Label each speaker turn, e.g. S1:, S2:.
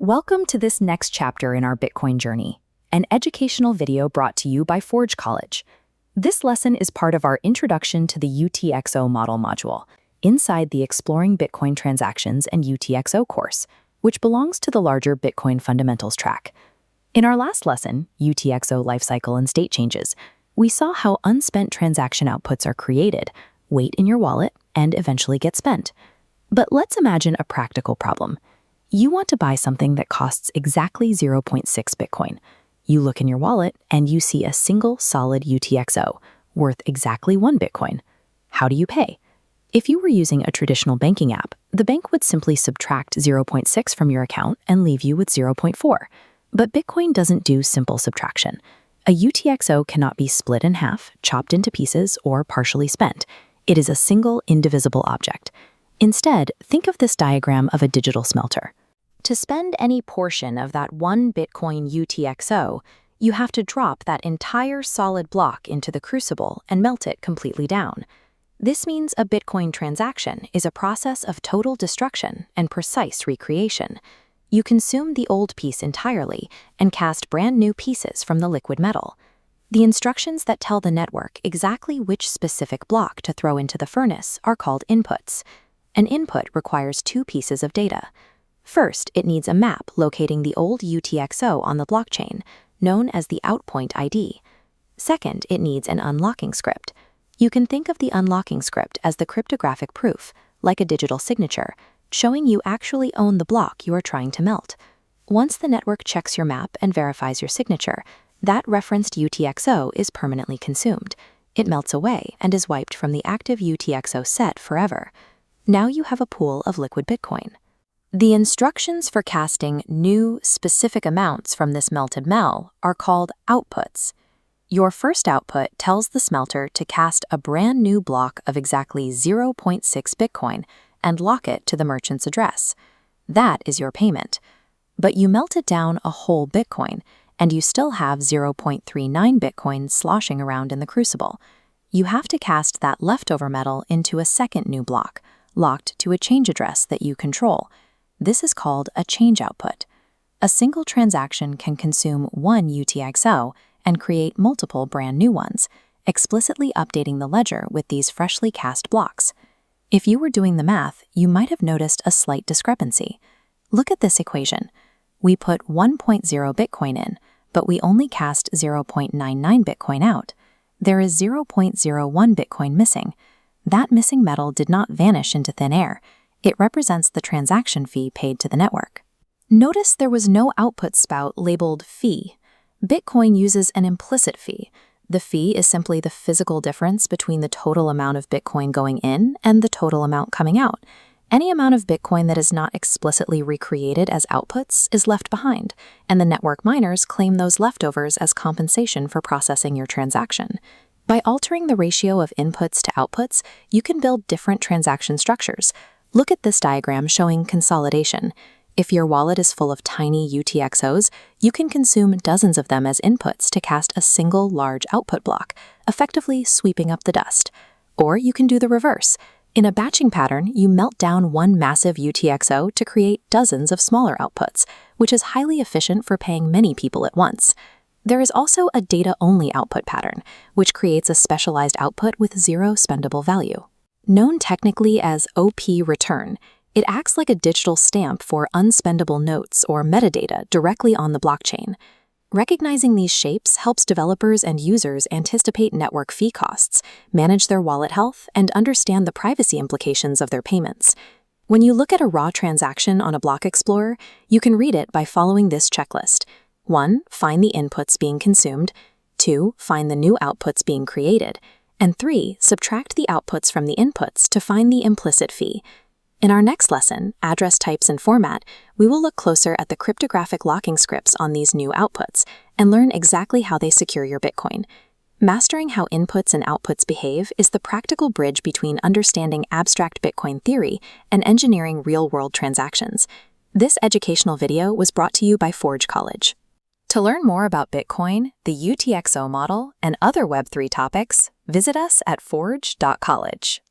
S1: Welcome to this next chapter in our Bitcoin journey, an educational video brought to you by Forge College. This lesson is part of our Introduction to the UTXO model module inside the Exploring Bitcoin Transactions and UTXO course, which belongs to the larger Bitcoin Fundamentals track. In our last lesson, UTXO lifecycle and state changes, we saw how unspent transaction outputs are created, wait in your wallet, and eventually get spent. But let's imagine a practical problem. You want to buy something that costs exactly 0.6 Bitcoin. You look in your wallet and you see a single solid UTXO worth exactly 1 Bitcoin. How do you pay? If you were using a traditional banking app, the bank would simply subtract 0.6 from your account and leave you with 0.4. But Bitcoin doesn't do simple subtraction. A UTXO cannot be split in half, chopped into pieces, or partially spent. It is a single, indivisible object. Instead, think of this diagram of a digital smelter. To spend any portion of that 1 Bitcoin UTXO, you have to drop that entire solid block into the crucible and melt it completely down. This means a Bitcoin transaction is a process of total destruction and precise recreation. You consume the old piece entirely and cast brand new pieces from the liquid metal. The instructions that tell the network exactly which specific block to throw into the furnace are called inputs. An input requires 2 pieces of data. First, it needs a map locating the old UTXO on the blockchain, known as the outpoint ID. Second, it needs an unlocking script. You can think of the unlocking script as the cryptographic proof, like a digital signature, showing you actually own the block you are trying to melt. Once the network checks your map and verifies your signature, that referenced UTXO is permanently consumed. It melts away and is wiped from the active UTXO-set forever. Now you have a pool of liquid Bitcoin. The instructions for casting new, specific amounts from this melted mel are called outputs. Your first output tells the smelter to cast a brand new block of exactly 0.6 Bitcoin and lock it to the merchant's address. That is your payment. But you melted down a whole Bitcoin, and you still have 0.39 Bitcoin sloshing around in the crucible. You have to cast that leftover metal into a second new block, locked to a change address that you control. This is called a change output. A single transaction can consume 1 UTXO and create multiple brand new ones, explicitly updating the ledger with these freshly cast blocks. If you were doing the math, you might have noticed a slight discrepancy. Look at this equation. We put 1.0 Bitcoin in, but we only cast 0.99 Bitcoin out. There is 0.01 Bitcoin missing. That missing metal did not vanish into thin air. It represents the transaction fee paid to the network. Notice there was no output spout labeled fee. Bitcoin uses an implicit fee. The fee is simply the physical difference between the total amount of Bitcoin going in and the total amount coming out. Any amount of Bitcoin that is not explicitly recreated as outputs is left behind, and the network miners claim those leftovers as compensation for processing your transaction. By altering the ratio of inputs to outputs, you can build different transaction structures. Look at this diagram showing consolidation. If your wallet is full of tiny UTXOs, you can consume dozens of them as inputs to cast a single large output block, effectively sweeping up the dust. Or you can do the reverse. In a batching pattern, you melt down 1 massive UTXO to create dozens of smaller outputs, which is highly efficient for paying many people at once. There is also a data-only output pattern, which creates a specialized output with 0 spendable value. Known technically as OP return, it acts like a digital stamp for unspendable notes or metadata directly on the blockchain. Recognizing these shapes helps developers and users anticipate network fee costs, manage their wallet health, and understand the privacy implications of their payments. When you look at a raw transaction on a block explorer, you can read it by following this checklist. 1. Find the inputs being consumed. 2. Find the new outputs being created. And 3. Subtract the outputs from the inputs to find the implicit fee. In our next lesson, Address Types and Format, we will look closer at the cryptographic locking scripts on these new outputs and learn exactly how they secure your Bitcoin. Mastering how inputs and outputs behave is the practical bridge between understanding abstract Bitcoin theory and engineering real-world transactions. This educational video was brought to you by Forge College. To learn more about Bitcoin, the UTXO model, and other Web3 topics, visit us at forge.college.